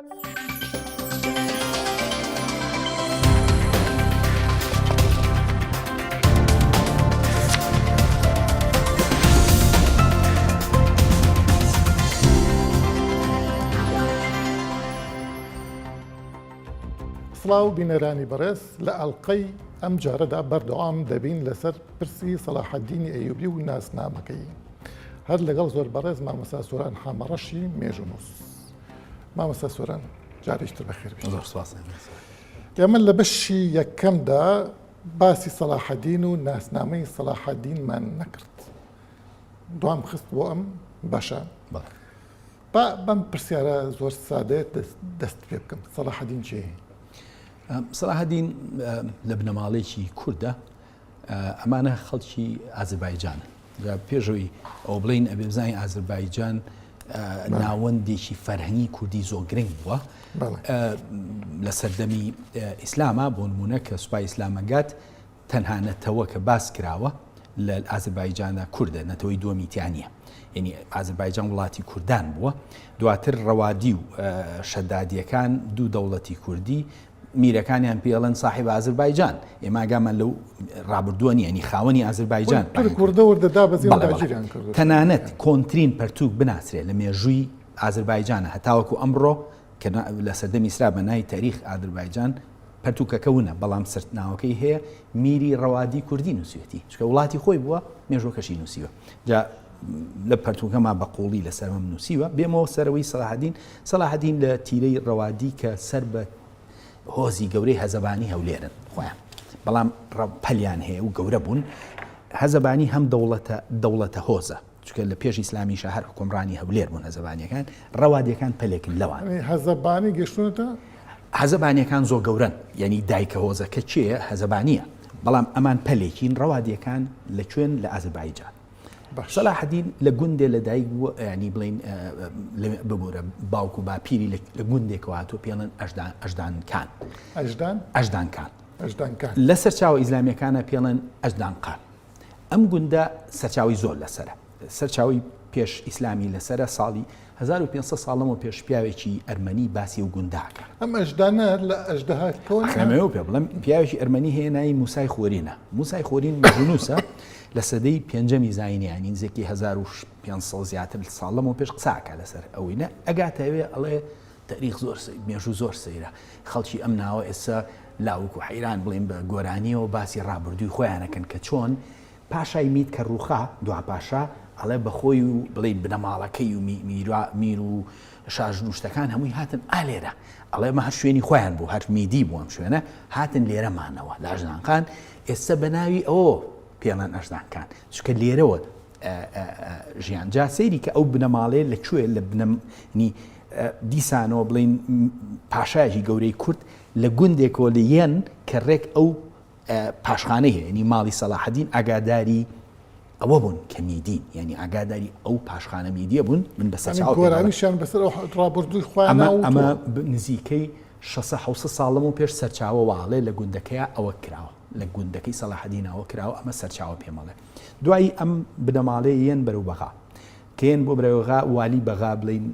سڵاو بینەرانی بەڕێز لە ئەڵلقەی ئەم جارەدا بەردەوام دەبین لەسەر پرسی سەلاحەددینی ئەیوبی و ناسنامەکەی هەر لەگەڵ زۆر بەڕێز مامۆستا سۆران حامەڕەشی مێژونووس. مامۆستا سۆران جارێکتر بەخێر بێت. ئێمە لە بەشی یەکەمدا باسی سەلاحەددین و ناسنامەی سەلاحەددینمان نەکرد. دوام خست بۆ ئەم بەشە. بەم پرسیارە زۆر سادەیە دەست پێ بکەم. سەلاحەددین چێ؟ سەلاحەددین لە بنەماڵێکی کوردە، ئەمانە خەڵکی ئازەربایجانن. پێشەوەی ئەو بڵین ئەبێ بزانین ئازەربایجان ناوەندێکی فەرهەنگی کوردی زۆر گرنگ بووە لە سەردەمی ئیسلامە. بۆ نمونە کە سوپای ئیسلامەگات تەنها نەتەوە کە باس کراوە لە ئازەربایجاندا کوردە، نەتەوەی دووەمیتیانە، یعنی ئازەربایجان وڵاتی کوردان بووە. دواتر ڕەوادی و شەدادیەکان دوو دەوڵەتی کوردی میرەکانیان پێڵەن صاحب ئازەربایجان. ئێمە ئاگامان لەو ڕابردووە نیە، ینی خاوەنی ئازەربایجان تەنانەت کۆنترین پەرتوک بناسرێت لە مێژووی ئازەربایجانە، هەتاوەکو ئەمڕۆ کە لە سەردەمی ئیسرا بە ناوی تاریخ ئازەربایجان پەرتوکەکەونە، بەڵام سەرناوەکەی هەیە میری ڕەوادی کوردی نووسێتی، چکە وڵاتی خۆی بووە مێژوەکەشی نووسیوە. جا لە پەرتوکەما بە قوڵی لەسەرمەم نووسیوە. بێمەوە سەرەوەی سەلاحەددین لە تیرەی ڕەوادی کە سەر بە هۆزی گەورەی هەزەبانی هەولێرن خۆیان، بەڵام پەلیان هەیە و گەورە بوون. هەزەبانی هەم دەوڵەتە هۆزە، چکە لە پێش ئیسلامیشە هەر حکومڕانی هەولێر بوون هەزەبانیەکان، ڕەوادیەکان پەلێکن لەوان. هەزەبانی گەشتونەتە؟ هەزەبانیەکان زۆر گەورن، یعنی دایکە هۆزەکە چیە؟ هەزەبانیە، بەڵام ئەمان پەلێکین، ڕەوادیەکان لەکوێن؟ لە ئازەربایجان. سەلاحەددین لە گوندێ لە دایک بووە، ینی بڵین ببوورە باوکو و باپیری لە گوندێکەوە هاتووە، پێڵێن ئەژدانکان. لە سەرچاوە ئیسلامیەکانە پێڵێن ئەژدانقان. ئەم گوندە سەرچاوی زۆر لەسرە، سەرچاوی پێش ئیسلامی لەسرە. ساڵی 1500 ساڵەمەوە پێش پیاوێکی ئەرمەنی باسی و گونداکە. ئەم ئەژدانە لە ئەژدەهاکەوە پێ بڵم پیاوێکی ئەرمەنی هەیە ناوی موسای خۆرینە. موسای خۆرین مێژونووسە لە سەدەی پێنجەمی زاینیانی نزیکی 1500 زیاتر ساڵەمەوە پێش قساکە لەسەر ئەوەی ئەگاتەوێ ئەڵێ تاریخ زۆر مێژوو زۆر سەیرە، خەڵکی ئەم ناوە ئێستا لاوک و حەیران بڵین بە گۆرانیەوە باسی ڕابردووی خۆیانەکەن کە چۆن پاشای میت کە ڕووخا دوا پاشا ئەڵێ بەخۆی و بڵین بنەماڵەکەی و میر و شاژنوشتەکان هەمووی هاتن ئالێرە، ئەڵێ مە هەر شوێنی خۆیان بوو، هەر میدی بووم شوێنە هاتن لێرەمانەوە لە ئەژدانقان. ئێستا بە ناوی ئەوە پێڵەن ئەژدانکان، چکە لێرەوە ژیان جا سەیری کە ئەو بنەماڵێ لەکوێ لە بنەمنی دیسانەوە بڵین پاشایەکی گەورەی کورد لە گوندێکەوە لە یەن کە ڕێک ئەو پاشخانەی هەیە، ینی ماڵی سەلاحەددین ئاگاداری ئەوە بوون کە میدین، ینی ئاگاداری ئەو پاشخانە میدیە بوون. من بەسەرگۆرانیشیان بەسەر ڕابردووی خۆیان ئەمە نزیکەی 600 ساڵەمەوە پێش سەرچاوە واڵێ لە گوندەکەیە ئەوە کراوە، لە گوندەکەی سەلاحەددینەوە کراوە، ئەمە سەرچاوە پێمەڵێ. دوایی ئەم بنەماڵەیە یەن بەرەو بەغا کێن بۆ برەوەغا والی بەغا بڵین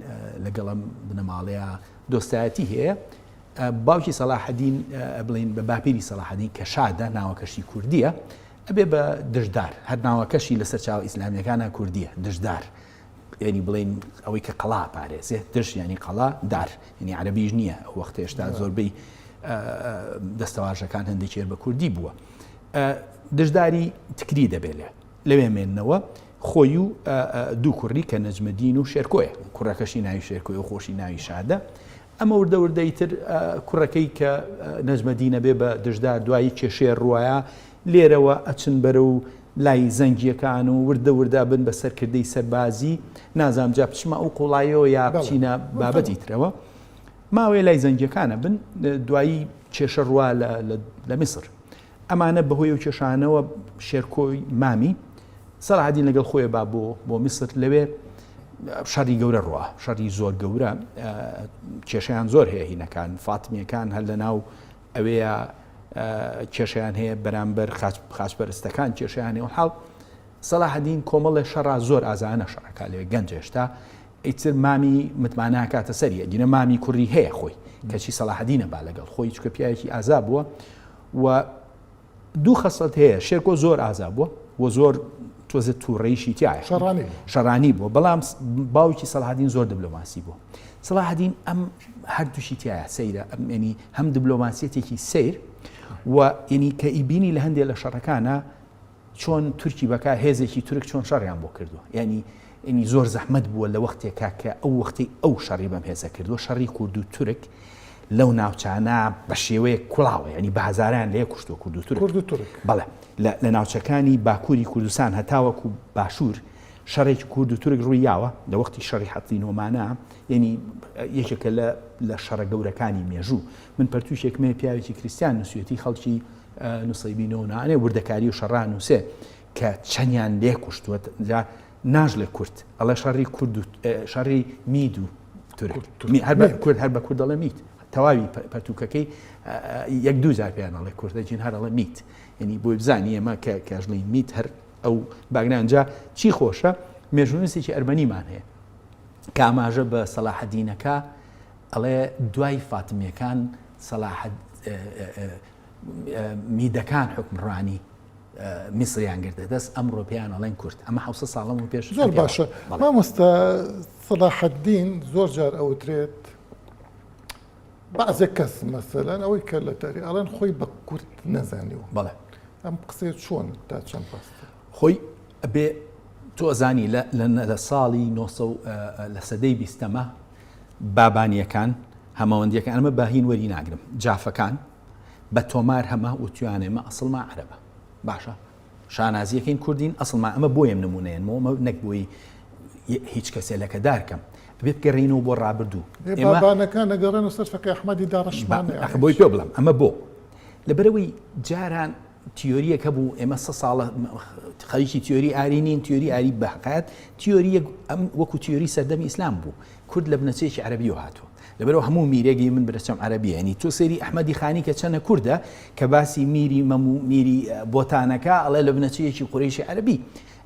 لەگەڵم بنەماڵەیە دۆستایەتی هەیە. باوکی سەلاحەددین بڵین بە باپیری سەلاحەددین کە شادە ناوەکەشی کوردیە، ئەبێ بە دژدار، هەر ناوەکەشی لە سەرچاوە ئیسلامیەکانە کوردیە، دژدار، ینی بڵین ئەوەی کە قەڵا پارێزێت، دژ ینی قەڵا، دار ینی عەرەبیش نییە، ئەو وەختە هێشتا زۆربەی دەستەواژەکان هەندێک بە کوردی بووە. دژداری تکری دەبێت لەوێ مێننەوە، خۆی و دوو کوڕی کە نەجمەدین و شێرکۆیە، کوڕەکەشی ناوی شێرکۆی و خۆشی ناوی شادە. ئەمە وردەوردەیتر کوڕەکەی کە نەجمەدینە بێ بە دژدار دوایی کێشێر ڕواایە لێرەوە ئەچن بەرە و لای زەنگیەکان و وردە بن بە سەرکردەی سەربازی، نازام جا بچمە ئەو قوڵایەوە یا بچینە بابەتی ترەوە. ماوەیە لای زەنگیەکانە بن، دوایی کێشە ڕوا لە میسر. ئەمانە بەهۆی و کێشانەوە شێرکۆی مامی سەلاحەددین لەگەڵ خۆی با بۆ میسر، لەوێ شەڕی گەورە ڕوا، شەڕی زۆر گەورە، کێشەیان زۆر هەیە، هینەکان فاتمیەکان هەر لە ناو ئەوەیە کێشیان هەیە بەرامبەر خاچپەرستەکان کێشیان هەیە و حاڵ سەلاحەددین کۆمەڵە شەڕا زۆر ئازانە شەڕەکە لێ گەنج هێشتا ئیتر مامی متمانە کاتە سەریە گینە مامی کوڕی هەیە خۆی کەچی سەلاحەدینە با لەگەڵ خۆی چکە پیاوێکی ئازا بووە و دوو خەسڵەت هەیە شێرکۆ زۆر ئازا بووە و زۆر تۆزە تووڕێیشی تایە شەڕانی بووە بەڵام باوکی سەلاحەدین زۆر دیبلۆماسی بووە سەلاحەدین ئەم هەردووشی تایە سەیرە ینی هەم دیبلۆماسیەتێکی سیر و ینی کە ئیبینی لە هەندێک لە شەڕەکانە چۆن تورکی بەکار هێزێکی تورک چۆن شەڕیان بۆ کردووە ینی زۆر زەحمەت بووە لە وەختێکا کە ئەو وەختی ئەو شەڕی بەم هێزە کردووە شەڕی کورد و تورک لەو ناوچانە بە شێوەیە کوڵاوە ینی بە هەزاران لێ کوشتووە کورد و تورک بەڵێ لە ناوچەکانی باکووری کوردستان هەتاوەکو باشوور شەڕێکی کورد و تورک ڕوویاوە لە وەختی شەڕی حەتی نۆمانە ینی یەکێکە لە شەڕە گەورەکانی مێژوو من پەرتوشێکمێ پیاوێکی کریسیان نووسێتی خەڵکی نووسیبینەوەنانێ وردەکاری و شەڕان نووسێ کە چەندیان لێ کوشتووە ناژڵێ کورد ئەڵێ شەڕی کورد و شەڕی مید و کورد هەر بە کورد دەڵێ میت تەواوی پەرتوکەکەی یەک دوو جار پێیان ئەڵێ کوردەجین هەر ئەڵێ میت ینی بۆی بزانی ئێمە کە کاژڵی میت هەر ئەو باگنانجا چی خۆشە مێژوونووسێکی ئەرمەنیمان هەیە کە ئاماژە بە سەلاحەدینەکە ئەڵێ دوای فاتمیەکان میدەکان حکمڕانی میسریان گرتە دەست ئەمڕۆ پێیان ئەڵێن کورد ئەمە 700 ساڵەمە پێش زۆر باشە مامۆستا سەلاحەدین زۆر جار ئەوترێت بەعزێک کەس مەسەلەن ئەوەی کە لە تاری ئەڵێن خۆی بە کورد نەزانیوە بەڵێ ئەم قسەیە چۆن تا چەند پاستە خۆی بێ تۆزانی لە ساڵی 900 لە سەدەی 20ەمە بابانیەکان هەماوەندیەکان ئەمە باهین وەری ناگرم جافەکان بە تۆمار هەمە وتوانێمە ئەسڵما عەرەبە باشە شانازیەکەین کوردین ئەسڵما ئەمە بۆیم نمونەیەنەوە نەک بۆی هیچ کەسێ لەکە دارکەم بێ بگەڕێنەوە بۆ ڕابردوو بابانەکان نەگەڕێن و سەر فەقی ئەحمەدی داڕەشمانە بۆی پێ بڵم ئەمە بۆ لەبەرەوەی جاران تیۆریەکە بوو ئێمە 100 ساڵە خەریکی تیۆری ئارینین تیۆری ئاری بەحقات تیۆری ئەم وەکو تیۆری سەردەمی ئیسلام بوو کورد لە بنەچەیەکی عەرەبی هاتووە لەبەرەوە هەموو میرێکی من برەچەم عەرەبیە ینی تۆ سەیری ئەحمەدی خانی کە چەنە کووردە کە باسی میری مەموو میری بۆتانەکە ئەڵێ لە بنەچەیەکی قوڕیشی عەرەبی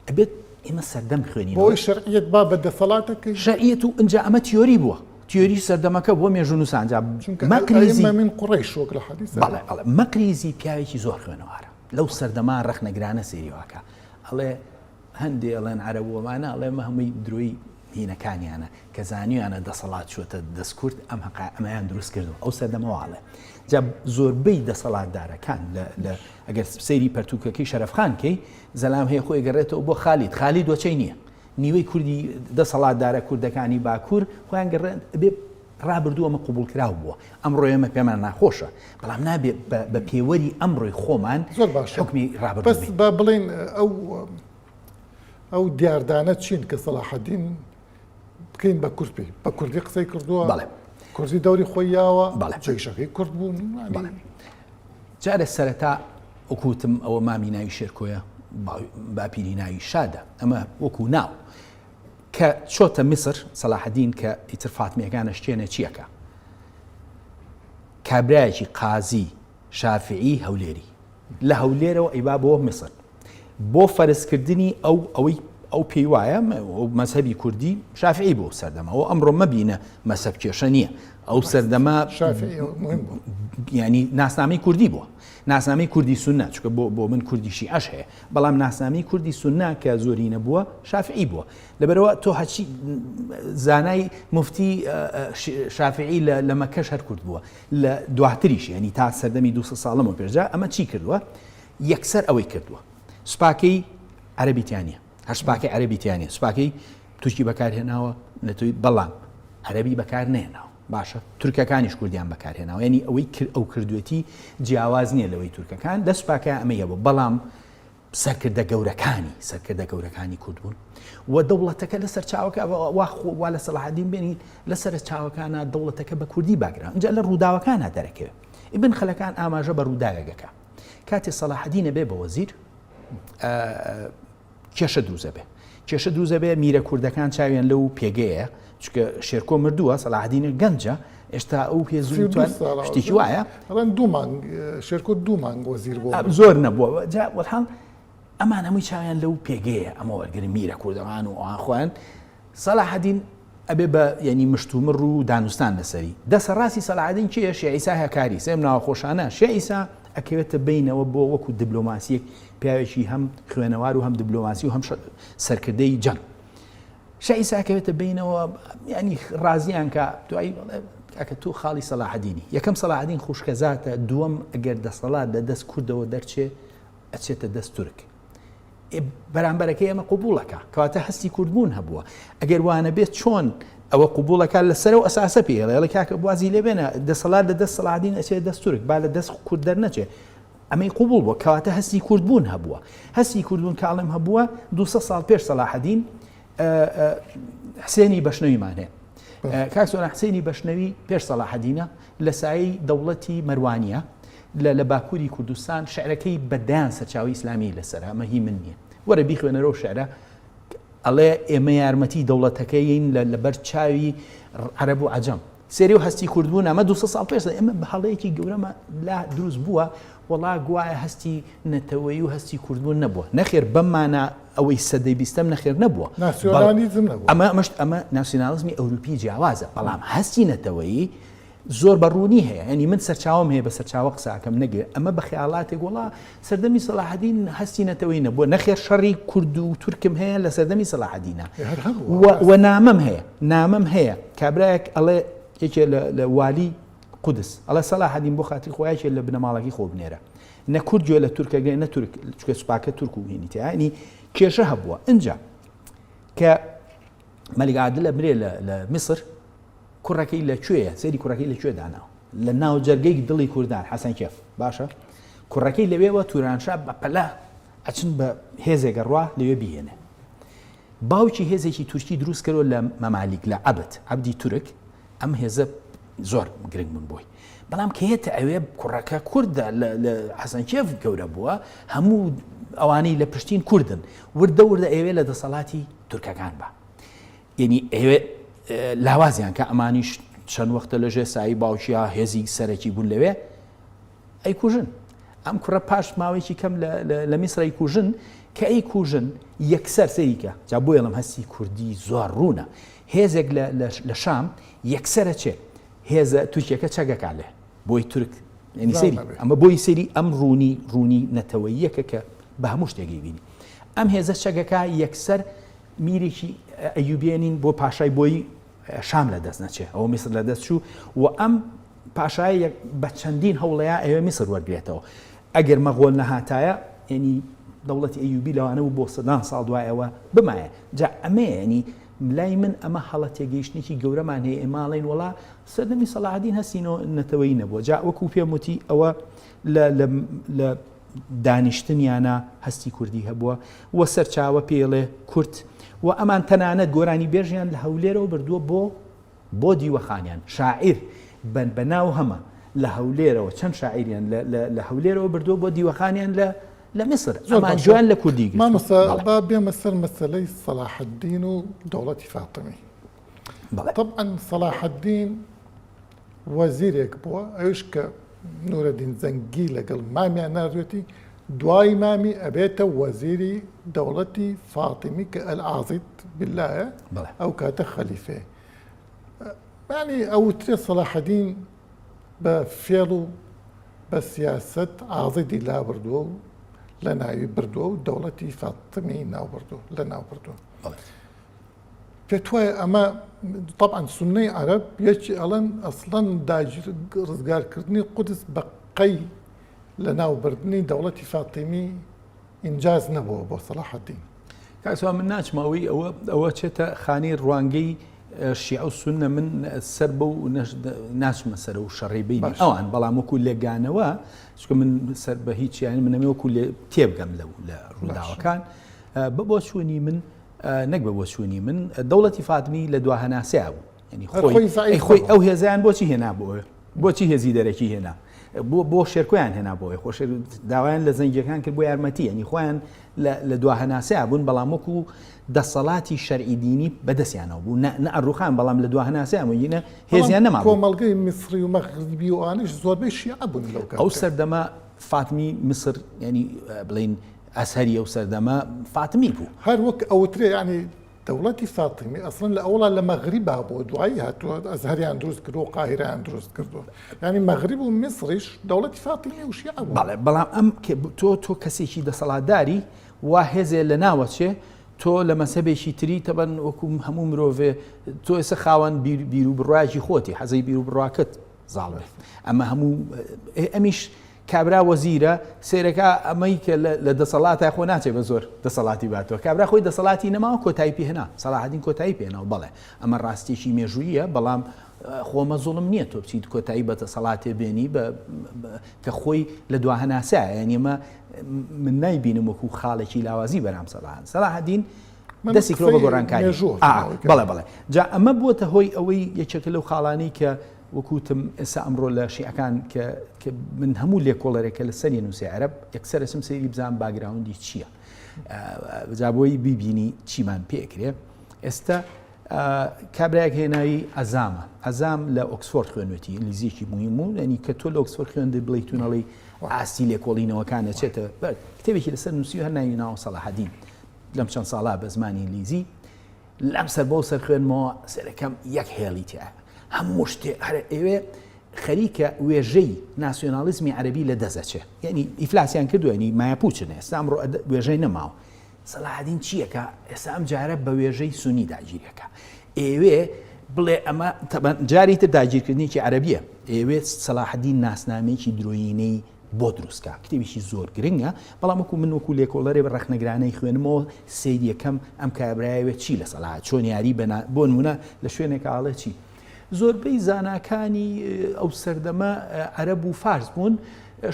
ئەبێت ئێمە سەردەم خوێنین بۆی شەرعیەت با بە دەسەڵاتەکەی شەرعیەت و ئەنجا ئەمە تیۆری بووە تیۆری سەردەمەکە بۆ مێژوونووسانجا مەقریزی من قوڕیش شۆک لە حەدیث بەڵێ مەقریزی پیاوێکی زۆر خوێنەوارە لەو سەردەما ڕەخنەگرانە سێریواکە ئەڵێ هەندێ ئەڵێن عەرەبووەمانە ئەڵێمە هەمووی دروی هینەکانیانە کە زانیویانە دەسەڵات چوەتە دەستکورد ئەمەیان دروست کردو ئەو سەردەمەواڵێ جا زۆربەی دەسەڵاتدارەکان لە ئەگەر سەیری پەرتوکەکەی شەرەفخان کەی زەلام هەیە خۆی گەڕێتەوە بۆ خالید وەچەی نییە نیوەی کوردی دەسەڵاتدارە کوردەکانی باکوور خۆیان گەڕێن بێ ڕابردوو ئەمە قوبول کراو بووە ئەمڕۆ ئێمە پێمان ناخۆشە بەڵام نابێت بە پێوەری ئەمڕۆی خۆمان زۆر باش حکمی ڕابردوو بەس با بڵێن ئەو دیاردانە چین کە سەلاحەدین بکەین بە کورد پێی بە کوردی قسەی کردووە بەڵێ کوردی دەوری خۆی یاوە جێشەکەی کورد بوون جارە سەرەتا وەکوتم ئەوە مامی ناوی شێرکۆیە باپیری ناوی شادە ئەمە وەکو ناو کە چۆتە میسر سەلاحەدین کە ئیتر فاتمیەکانە شتێنە چیەکە کابرایەکی قازی شافعی هەولێری لە هەولێرەوە ئەیبا بۆ میسر بۆ فەرزکردنی ئەو پێی وایە مەذهەبی کوردی شافعی بۆ سەردەمەوە ئەمڕۆ مەبینە مەسەب کێشە نییە ئەو سەردەما ینی ناسنامەی کوردی بووە ناسنامەی کوردی سونە چکە بۆ من کوردیشی ئەش هەیە بەڵام ناسنامەی کوردی سونە کە زۆری نەبووە شافعی بووە لەبەرەوە تۆ هەچی زانای مفتی شافعی لە مەکەش هەر کورد بووە لە دواتریش ینی تا سەردەمی 200 ساڵەمەوە پێشجا ئەمە چی کردووە یەکسەر ئەوەی کردووە سوپاکەی عەرەبیتیانە هەر سوپاکەی عەرەبیتیانە سوپاکەی تورکی بەکارهێناوە نەتووی بەڵام عەرەبی بەکار نێناوە باشە تورکەکانیش کوردیان بەکارهێناوە ینی ئەوەی ئەو کردوێتی جیاواز نییە لەوەی تورکەکان دە سوپاکە ئەمەیە بوو بەڵام سەرکردە گەورەکانی کورد بوون و دەوڵەتەکە لەسەر چاوەکە وا لە سەلاحەدین بێنی لەسەر چاوەکانە دەوڵەتەکە بە کوردی باگرا اینجا لە ڕووداوەکانە دەرەکەوێت ئیبن خەلەکان ئاماژە بە ڕووداوێکەکە کاتێ سەلاحەدینە بێ بە وەزیر کێشە دروزە بێ میرە کوردەکان چاویان لەو پێگەیە چکە شێرکۆ مردووە سەلاحەدینە گەنجە ئێستا ئەو پێزووتوان شتێکی وایە شێرکۆ دوو مانگ وەزیر بووە زۆر نەبووە وەڵحاڵ ئەمان هەمووی چاویان لەو پێگەیە ئەمە وەرگری میرە کوردەکان و ئاخوان سەلاحەدین ئەبێ بە ینی مشتومڕ و دانوستان لەسەری دەسە ڕاستی سەلاحەدین چیە شێعیسا هەکاری سێم ناوەخۆشانە شێعیسا ئەکەوێتە بینەوە بۆ وەکو دیبلۆماسیەک پیاوێکی هەم خوێنەوار و هەم دیبلۆماسی و هەم سەرکردەی جەنگ شێعیسا ئەکەوێتە بینەوە ینی ڕازیان کە دوایی کاکە تۆ خاڵی سەلاحەدینی یەکەم سەلاحەدین خوشکەزاتە دووەم ئەگەر دەسەڵات لە دەست کوردەوە دەرچێ ئەچێتە دەست تورک بەرامبەرەکەی ئەمە قوبوڵەکە کەواتە هەستی کوردبوون هەبووە ئەگەر وانە بێت چۆن ئەوە قوبوڵەکە لەسەر و ئەساسە پێڵێ کاکە بوازی لێبێنە دەسەڵات لە دەست سەلاحەدین ئەچێت دەست تورک با لە دەست کورد دەرنەچێ ئەمەی قوبوڵ بووە کەواتە هەستی کوردبوون هەبووە هەستی کوردبوون کاڵم هەبووە 200 ساڵ پێش سەلاحەدین حسێنی بەشنەویمان هەیە کاکسۆنا حسێنی بەشنەوی پێش سەلاحەدینە لە سایی دەوڵەتی مەروانیە لە باکووری کوردستان شعرەکەی بەدایان سەرچاوی ئیسلامی لەسەر ئەمە هی من نییە وەرە بیخوێنەرەوە شعرە ئەڵێ ئێمە یارمەتی دەوڵەتەکەیین لەبەر چاوی عەرەب و عەجەم سێری و هەستی کوردبوون ئەمە 200 ساڵ پێش ئێمە بە هەڵەیەکی گەورەمە لا دروست بووە وڵا گوایە هەستی نەتەوەیی و هەستی کوردبوون نەبووە نەخێر بەمانە ئەوەی سەدەی بیستەم نەخێر نەبووە ئەمە ناسیۆنالیزمی ئەوروپی جیاوازە بەڵام هەستی نەتەوەیی زۆر بەڕوونی هەیە ئەنی من سەرچاوم هەیە بە سەرچاوە قساکەم نەگێ ئەمە بە خەیاڵاتێک وڵا سەردەمی سەلاحەدین هەستی نەتەوەی نەبووە نەخێر شەڕی کورد و تورکم هەیە لە سەردەمی سەلاحەدینە و نامەم هەیە کابراایەک ئەڵێ یەکێ لە والی قودس ئەڵێ سەلاحەدین بۆ خاتری خۆیاکێ لە بنەماڵەکەی خۆ بنێرە نە کورد گوێ لە تورکەگەی نە تورک چکە سوپاکە تورک و هێنی تیانی کێشە هەبووە اینجا کە مەلیک عادل ئەمرێ لە میسر کوڕەکەی لەکوێیە سەیری کوڕەکەی لەکوێ داناوە لە ناو جەرگەی دڵی کوردان حەسەن کێف باشە کوڕەکەی لەوێوە تورانشا بە پەلا ئەچن بە هێزێکە ڕوا لەوێ بهێنێ باوکی هێزێکی تورکی دروست کردەوە لە مەمالیک لە عەبدی تورک ئەم هێزە زۆر گرنگ من بووی بەڵام کەیەتە ئەوێ کوڕەکە کووردە لە حەسەن کێف گەورە بووە هەموو ئەوانەی لە پشتین کوردن وردە ئێوێ لە دەسەڵاتی تورکەکان بە یعنی ئێوێ لاوازیان کە ئەمانیش چەند وەختە لەژێ سایی باوکیە هێزی سەرەکی بوون لەوێ ئەی کوژن ئەم کوڕە پاش ماوەیەکی کەم لە میسر ئەی کوژن کە ئەی کوژن یەکسەر سەریکە جا بۆ ئێڵم هەستی کوردی زۆر ڕوونە هێزێک لە شام یەکسەرە چێ هێزە تورکیەکە چەگەکا لێ بۆی تورک ینی سەری ئەمە بۆی سەری ئەم ڕوونی نەتەوەییەکە کە بە هەموو شتێکی بینی ئەم هێزە چەگەکە یەکسەر میرێکی ئەیوبێنین بۆ پاشای بۆی شام لە دەست نەچێ ئەوە میسر لە دەست چوو و ئەم پاشای بە چەندین هەوڵەیە ئەوێ میسر وەرگێتەوە ئەگەر مەغۆل نەهاتایە ینی دەوڵەتی ئەیوبی لەوانە و بۆ سەدان ساڵ دوایەوە بمایە جا ئەمە ینی لای من ئەمە هەڵە تێگەیشتێکی گەورەمان هەیە ئێماڵین وڵا سەردەمی سەلاحەدین هەستینەوە نەتەوەیی نەبووە جا وەکو پێم وتی ئەوە لە دانیشتنیانە هەستی کوردی هەبووە وە سەرچاوە پێڵێ کورد و ئەمان تەنانەت گۆرانی بێژیان لە هەولێرەوە بردووە بۆ دیوەخانیان شاعیر بەناو هەمە لە هەولێرەوە چەند شاعیریان لە هەولێرەوە بردووە بۆ دیوەخانیان لە میسر ئەمان جوان لە کوردی مامۆستا با بێمە سەر مەسەلەی سەلاحەدین و دەوڵەتی فاتمی طبعا سەلاحەدین وەزیرێک بووە ئەوش کە نورەدین زەنگی لەگەڵ مامیان ناردوێتی دوای مامی ئەبێتە وەزیری دەوڵەتی فاتمی کە ئەلعازیت باللایە ئەو کاتە خەلیفێ یعنی ئەوترێ سەلاحەدین بە فێڵ و بە سیاست ئازیدی لابردووە و لە ناوی بردووە و دەوڵەتی فاتمی ناوبردووە لە ناو بردووە پێت وایە ئەمە طبعا سنەی عەرەب یەکی ئەڵەن ئەسڵەن ڕزگارکردنی قودس بە قەی لە ناوبردنی دەوڵەتی فاتیمی ئینجاز نەبووە بۆ سەلاحەدین کاکسوا من ناچماوەی ئەوە چێتە خانی ڕوانگەی شیعە و سونە من سەر بە و ناچمە سەر و شەڕێ بینی ئەوان بەڵام وەکو لێگانەوە چکە من سەر بە هیچیان منەمێ وەکو تێبگەم لە ڕووداوەکان بۆ چوونی من نەک بە بۆ چوونی من دەوڵەتی فاتمی لە دوا هەناسەیە بوو ینی خۆی ئەو هێزیان بۆچی هێنا بۆچی هێزی دەرەکی هێنا بۆ شێرکۆیان هێنا بۆی خۆش داوایان لە زەنگەکان کرد بۆ یارمەتی ینی خۆیان لە دوا هەناسەیە بوون بەڵام وەکو دەسەڵاتی شەرعی دینی بەدەستیانەوە بوو نە ئەڕوخان بەڵام لە دوا هەناسەیە بووینە هێزیان نەما کۆمەڵگەی میسری و مەغریبی و ئانیش زۆربەی شیعە بوون لەو کات ئەو سەردەما فاتمی میسر ینی بڵین ئەسهەری ئەو سەردەما فاتمی بوو هەر وەک ئەوترێ ینی دەوڵەتی فاتیمی ئەسڵن لە ئەوڵا لە مەغریبا بۆ دوایی هاتووە ئەزهریان دروست کردو و قاهرەیان دروست کردو ینی مەغریب و میسریش دەوڵەتی فاتیمی و شیعە بوو. بەڵێ بەڵام ئەم تۆ کەسێکی دەسەڵاتداری وا هێزێ لە ناوەچێ تۆ لە مەسەبێکی تری تەبەن وەکو هەموو مرۆڤێ تۆ ئێستا خاوەن بیر و بڕواژی خۆتی حەزەی بیر و بڕواکت زاڵێ ئەمە هەموو ئەمیش کابرا وەزیرە سێرەکە ئەمەی کە لە دەسەڵاتای خۆ ناچێت بە زۆر دەسەڵاتی باتەوە کابرا خۆی دەسەڵاتی نەماوە کۆتایی پێهێنا سەلاحەدین کۆتایی پێێنەوە بەڵێ ئەمە ڕاستێکی مێژوویە بەڵام خۆمە زوڵم نییە تۆ بچیت کۆتایی بە دەسەڵاتێ بێنی کە خۆی لە دواهەناسا یعنی ئەمە من نایبینم وەکو خاڵێکی لاوازی بەرام سەلاحەدین دەستی کرۆ بە گۆڕانکاری بەڵێ جا ئەمە بووە هۆی ئەوەی یەکێکە لەو خاڵانەی کە وەکوتم ئێستا ئەمڕۆ لە شیعەکان کە من هەموو لێکۆڵەرێکە لە سەری نووسی عەرەب یەکسەر ئەسم سەیری بزان باگراوندی چییە جا بۆی بیبینی چیمان پێکرێ ئێستا کابراایەک هێناوی ئەزام لە ئۆکسفۆرد خوێنوێتی ئینگلیزیەکی مهم و ینی کە تۆ لە ئۆکسفۆرد خوێندە بڵیتونەڵی ئاستی لێکۆڵینەوەکانە چێتە کتێبێکی لەسەر نووسی و هەر ناوی ناوە سەلاحەدین لەم چەند ساڵا بە زمانی ئینگلیزی لەم سەر بۆ سەر خوێنمەوە سەرەکەم یەک هێڵی تیا هەموو شتێ هەر ئێوێ خەریکە وێژەی ناسیۆنالیزمی عەرەبی لە دەزەچێ یعنی ئیفلاسیان کردووە ینی مایەپوچنە ئێستا ئەمڕۆ وێژەی نەماوە سەلاحەدین چییەکە ئێستا ئەم جارە بە وێژەی سونی داگیریەکە ئێوێ بڵێ ئەمە جاری تر داگیرکردنیی عەرەبیە ئێوێ سەلاحەدین ناسنامەیەکی درۆیینەی بۆ دروستکە کتێبیشی زۆر گرنگە بەڵام وەکو من وەکو لێکۆڵەرێ بە ڕەخنەگرانەی خوێنمەوە سەیری یەکەم ئەم کابرایەوێت چی لە سەلاحەت چۆن یاری بۆ نمونە لە شوێنێک ئاڵێ چی زۆربەی زاناکانی ئەو سەردەمە عەرەب و فارس بوون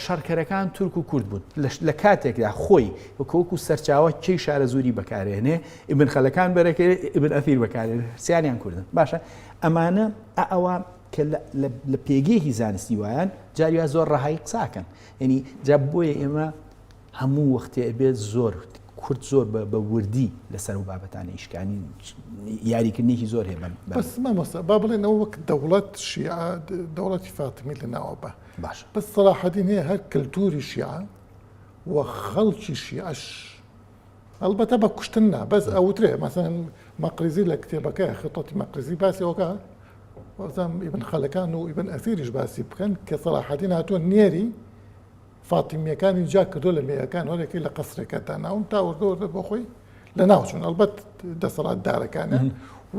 شەڕکەرەکان تورک و کورد بوون لە کاتێکدا خۆی وەکو سەرچاوە کەی شارە زووری بەکارێنێ ئیبن خەلەکان بەرەکە ئیبن ئەثیر بەکارێنێ سییانیان کوردن باشە ئەمانە ئەوە کە لە پێگەیەکی زانستی وایان جاریوا زۆر ڕەهایی قساکەن ینی جا بۆیە ئێمە هەموو وەختێ بێت زۆر کورد زۆر بە وردی لەسەر و بابەتانی ئیشکانی یاریکردنێکی زۆر هەیە بەس مامۆستا با بڵێنەوە وەک دەوڵەت شیعە دەوڵەتی فاتیمی لەناوە بە باش بەس سەلاحەدین هەیە هەر کللتوری شیعە و خەڵکی شیعەش ئەلبەتە بە کوشتن نا بەس ئەوترێ مەسەن مەقریزی لە کتێبەکەی خطەتی مەقریزی باسیەوەکە وەزەم ئیبن خەلەکان و ئیبن ئەسیریش باسی بکەن کە سەلاحەدین هاتووە نێری فاتیمیەکانی جا کردو لە مێیەکان هەرێکی لە قەسرەکەدا ناون تا وەردە بۆ خۆی لە ناوچوون ئەلبەت دەسەڵات دارەکانە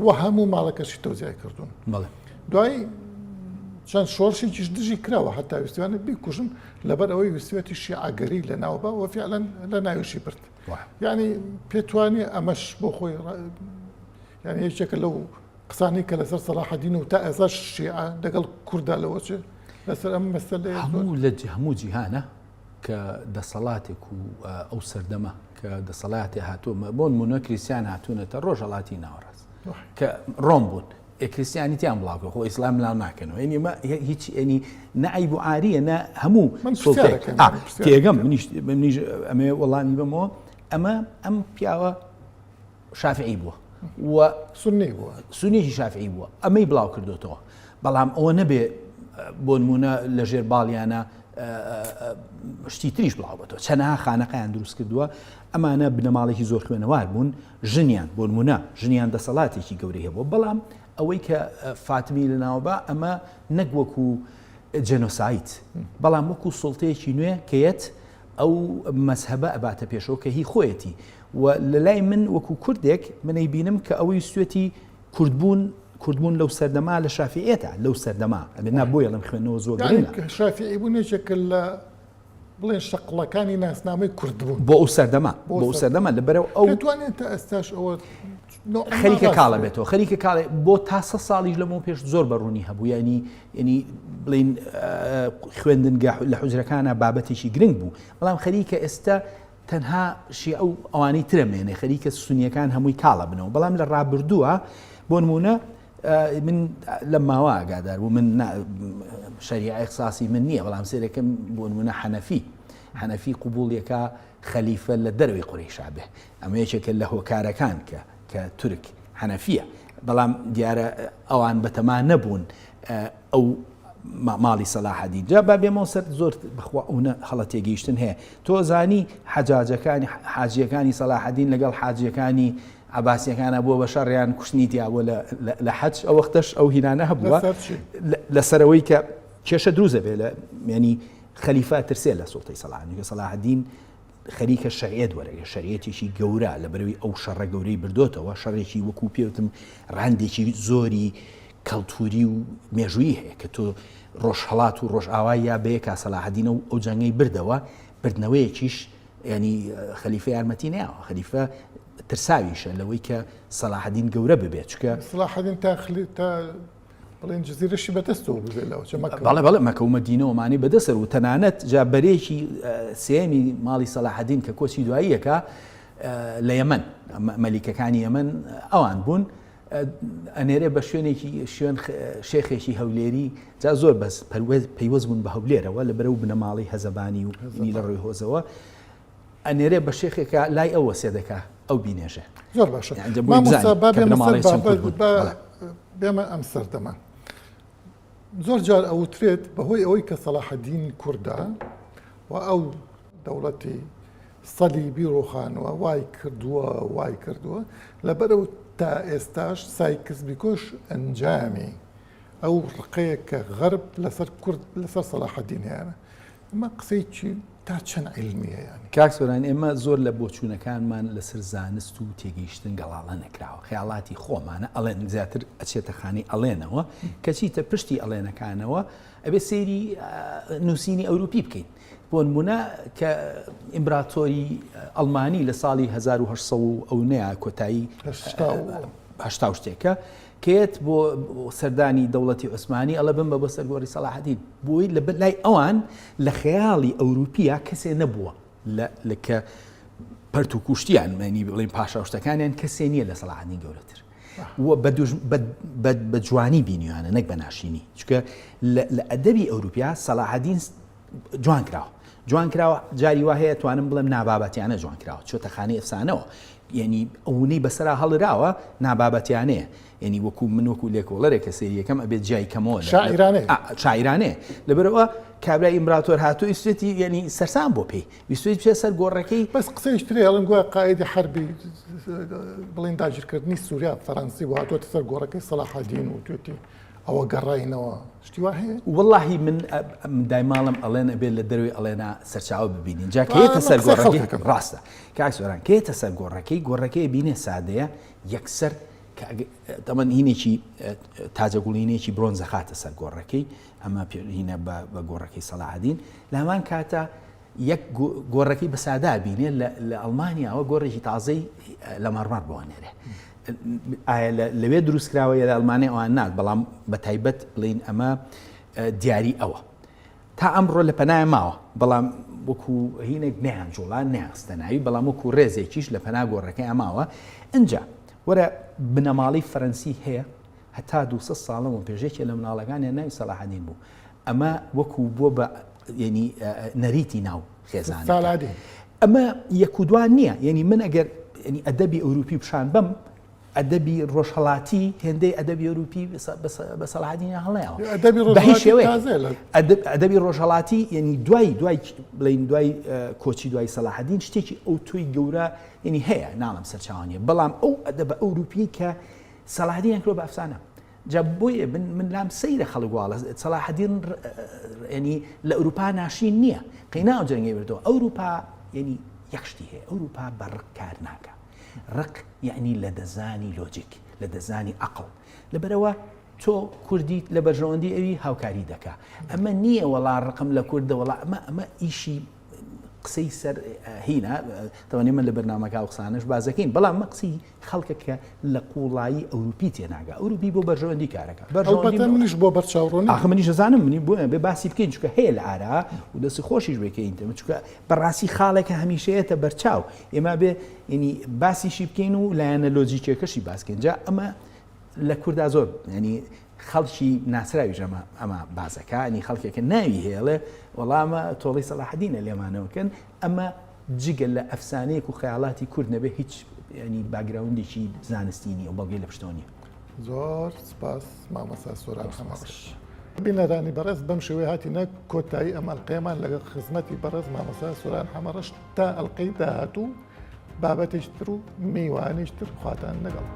و هەموو ماڵەکەشی تۆزیای کردوون دوای چەند شۆڕشێکیش دژی کراوە هەتا ویستوانە بیکوژن لەبەر ئەوەی ویستوەتی شیعەگەری لە ناوبە و فعلەن لە ناویشی برد یعنی پێتوانێ ئەمەش بۆ خۆی یعنی یەکێکە لەو قسانی کە لەسەر سەلاحەدین و تا ئێزاش شیعە لەگەڵ کووردا لەوەچێ لەسەر ئەم مەسەلەیە هەموو جیهانە کە دەسەڵاتێک و ئەو سەردەمە کە دەسەڵاتی هاتووە بۆ نمونە کریسیان هاتوونەتە ڕۆژهەڵاتی ناوەڕاست کە ڕۆم بوون کریسیانیتیان بڵاوکە خۆ ئیسلام لاو ناکەنەوە ئەنیمە هیچ ئەنی نەعیب و عاریە نە هەموو تێگەم منیش ئەمێ وەڵامی بمەوە ئەم پیاوە شافعی بووە و سونیێکی شافعی بووە ئەمەی بڵاو کردوتەوە بەڵام ئەوە نەبێ بۆ نمونە لە ژێر باڵیانە شتی تریش بڵاو بێتەوە چەنەها خانەقەیان دروست کردووە ئەمانە بنەماڵێکی زۆر خوێنەوار بوون ژنیان بۆ نمونە ژنیان دەسەڵاتێکی گەورەی هەبووە بەڵام ئەوەی کە فاتمی لەناوبە ئەمە نەک وەکو جەنۆسایت بەڵام وەکو سوڵتەیەکی نوێ کەیەت ئەو مەزهەبە ئەباتە پێشەوە کە هی خۆیەتی و لە لای من وەکو کوردێک منەی بینم کە ئەوەی سوێتی کوردبوون لەو سەردەما لە شافعیەتە لەو سەردەما ئەبێ بۆیە لەم خوێنەوە زۆر گرنگە شافعی بوونێکێکە لە بڵێن شەقڵەکانی ناسنامەی کورد بوون بۆ ئەو سەردەما لەبەرەوە ئەو دەتوانێت تا ئێستاش ئەوە خەریکە کاڵە بێتەوە خەریکە کاڵێ بۆ تا 100 ساڵیش لەمەوە پێش زۆر بەڕوونی هەبوو ینی بڵین خوێندنگە لە حوجرەکانە بابەتێکی گرنگ بوو بەڵام خەریکە ئێستا تەنها شیعە و ئەوانەی ترەمێنێ خەریکە سونیەکان هەمووی کاڵە بنەوە بەڵام لە ڕابردووە بۆ نمونە من لە ماوە ئاگادار بوو من شەریعە اختصاصی من نییە بەڵام سێرەکەم بۆ نمونە حەنەفی قبوڵیەکە خەلیفە لە دەروی قوڕیشا بێ ئەمە یەکێکە لە هۆکارەکان کە تورک حەنەفیە بەڵام دیارە ئەوان بەتەمان نەبوون ئەو ماڵی سەلاحەدین جا با بێمەوە سەر زۆر بخوا ئەوە هەڵە تێگەیشتن هەیە تۆ زانی حاجیەکانی سەلاحەدین لەگەڵ حاجیەکانی عباسیەکانە بۆ بە شەڕیان کوشتنیتیا بۆ لە حەج ئەو وەختەش ئەو هینانە هەبووە لەسەرەوەی کە کێشە دروزە بێ لە ینی خەلیفە ترسێ لە سوڵتەی سەلاحەدین سەلاحەدین خەریکە شەریعەت وەرەگە شەریعەتێکی گەورە لە بەرەوەی ئەو شەڕە گەورەی بردوتەوە شەڕێکی وەکو پێوتم ڕاندێکی زۆری کەڵتوری و مێژووی هەیە کە تۆ ڕۆژهەڵات و ڕۆژئاوای یا بەیە کا سەلاحەدینە و ئەو جەنگەی بردەوە بردنەوەیەکیش ینی خەلیفە یارمەتی نایەوە خەلیفە ترساویشە لەوەی کە سەلاحەدین گەورە ببێت چکە سەلاحەدین تا بڵێن جزیرەشی بەدەستەوە ببێت لەوە بەڵێ مەکە و مەدینەوەمانی بەدەسەر و تەنانەت جا بەرێکی سێمی ماڵی سەلاحەدین کە کۆچی دواییەکە لە یەمەن مەلیکەکانی یەمەن ئەوان بوون ئەنێرێ بە شوێن شێخێکی هەولێری جا زۆر بەس پەیوەست بوون بە هەولێرەوە لە بەرەو بنەماڵی هەزەبانی و لە ڕۆی هۆزەوە ئەنێرێ بە شێخێکە لای ئەوە سێ دەکا ئەو بینێژە زۆر باشە بێمە ئەم سەردەما زۆر جار ئەوترێت بەهۆی ئەوەی کە سەلاحەدین کوردە و ئەو دەوڵەتی سەلیبی ڕۆخانەوە وای کردووە لەبەرەو تا ئێستاش سایکس بیکۆش ئەنجامی ئەو ڕقەیە کە غەرب لەسەر کورد لەسەر سەلاحەدین هەیەە ئەمە قسەی چی تا چەند عیلمیە یانی کاکسۆران ئێمە زۆر لە بۆچوونەکانمان لەسەر زانست و تێگەیشتن گەڵاڵە نەکراوە خەیاڵاتی خۆمانە ئەڵێن زیاتر ئەچێتە خانی ئەڵێنەوە کە چیتە پشتی ئەڵێنەکانەوە ئەبێ سەیری نووسینی ئەوروپی بکەین بۆ نمونە کە ئیمبراتۆری ئەڵمانی لە ساڵی 1970 ئەو نەیە کۆتایی هەشتا شتێکە کێت بۆ سەردانی دەوڵەتی عوسمانی ئەڵە بم بە سەرگۆڕی سەلاحەدین بۆی لە لای ئەوان لە خەیاڵی ئەوروپیا کەسێ نەبووە لە کە پەرت و کوشتیان مەنی بڵێن پاشا شتەکانیان کەسێ نییە لە سەلاحەدین گەورەتر بە جوانی بینیوانە نەک بە ناشینی چکە لە ئەدەبی ئەوروپیا سەلاحەدین جوان کراوە جاری وا هەیە توانم بڵێم نابابەتیانە جوان کراوە چۆتە خانەی ئەفسانەوە یعنی ئەوەی بەسەرا هەڵراوە نابابەتیانەیە ینی وەکو من وەکو لێکۆڵەرێک کە سەریەکەم ئەبێت جای کەمەوە شاعیرانەیە لەبەرەوە کابرای ئیمبراتۆر هاتوو ئیسوێتی ینی سەرسام بۆ پێی ویستێت پێ سەر گۆڕەکەی بەس قسەیشترێ ئەڵن گویا قایدی حربی بڵێن داگیرکردنی سووریا فەڕەنسی و هاتووەتە سەر گۆڕەکەی سەلاحەدین و توێتی ئەوە گەڕاینەوە شتی وا هەیە وەڵڵاهی من دایماڵم ئەڵێن ئەبێت لە دەروی ئەڵێنا سەرچاوە ببینین جا کێتە سەر گۆڕەکەی ڕاستە کاکسۆران کێتە سەر گۆڕەکەی بینێ سادەیە یەکسەر دەمەن هینێکی تاجەگوڵینێکی برۆنزە خاتە سەر گۆڕەکەی ئەمە هینە بە گۆڕەکەی سەلاحەدین لامان کاتە یەک گۆڕەکەی بە سادا بینێ لە ئەڵمانیاوە گۆڕێکی تازەی لە مەڕمار بۆوانێرێ ئایا لەوێ دروستکراوە یا لە ئەڵمانیا ئەوان نات بەڵام بە تایبەت بڵین ئەمە دیاری ئەوە تا ئەمڕۆ لە پەنای ماوە بەڵام وەکو هینێک نیان جوڵان نیاستە ناوی بەڵام وەکو ڕێزێکیش لە پەنا گۆڕەکەی ئەماوە اینجا وەرە بنەماڵی فەرەنسی هەیە هەتا 200 ساڵەوە پێشێکی لە مناڵەکانی ناوی سەلاحەدین بوو ئەمە وەکو بۆ بە ینی نەریتی ناو خێزان ئەمە یەکودوان نییە یعنی من ئەگەر ینی ئەدەبی ئەوروپی پیشان بم ئەدەبی ڕۆژهەڵاتی هێندەی ئەدەبی ئەوروپی بە سەلاحەدین هەڵەیەوە ئەدەبی ڕۆژهەڵاتی ینی دوای کۆچی دوای سەلاحەدین شتێکی ئەو تۆی گەورە ینی هەیە ناڵم سەرچاوانیە بەڵام ئەو ئەدەبە ئەوروپی کە سەلاحەدین کرۆ بە ئەفسانە جا بۆیە من لام سەیرە خەڵگواڵە سەلاحەدین ینی لە ئەوروپا ناشین نییە قەیناو جەنگی بردەوە ئەوروپا ینی یەکشتی هەیە ئەوروپا بەڕق کار ناکە ڕق یعنی لە دەزانی لۆجیک لە دەزانی عەقڵ لەبەرەوە تۆ کوردیت لە بەرژەوەندی ئەوی هاوکاری دەکا ئەمە نییە وەڵا ڕقم لە کوردە وەڵا ئەمە ئیشی قسەی سەر هینە تەوانێ من لە بەرنامەکە قسانش بازەکەین بەڵام مەقسی خەڵکە کە لە قوڵایی ئەوروپی تێناگا ئەوروپی بۆ بەرژەوەندی کارەکە منیش بۆ بەرچاوڕۆنی ئاخ منیش دەزانم منی بۆ بێ باسی بکەین چونکە هەیە لە ئارا و دەستی خۆشیش بکەین چونکە بەڕاستی خاڵێکە هەمیشەیەتە بەرچاو ئێمە بێ ینی باسیشی بکەین و لایەنە لۆجیکێکەشی باسکەین جا ئەمە لە کووردا زۆر ینی خەڵکی ناسراوی ژەمە ئەمە بازەکە ینی خەڵکێکە ناوی هێڵێ وەڵامە تۆڵی سەلاحەدینە لێمانەوەکەن ئەمە جگە لە ئەفسانەیەک و خەیاڵاتی کورد نەبێ هیچ ینی باگراوندێکی زانستینی و بەڵگەی لە پشتۆنیە زۆر سپاس مامەسا سۆران خەماڕش بینەرانی بەڕێز بەم شێوەیە هاتیینە کۆتایی ئەم ئەڵقەیەمان لەگەڵ خزمەتی بەڕێز مامەسا سۆران حەمەڕەش تا ئەڵقەی داهاتوو بابەتیشتر و میوانیشتر خواتان لەگەڵ.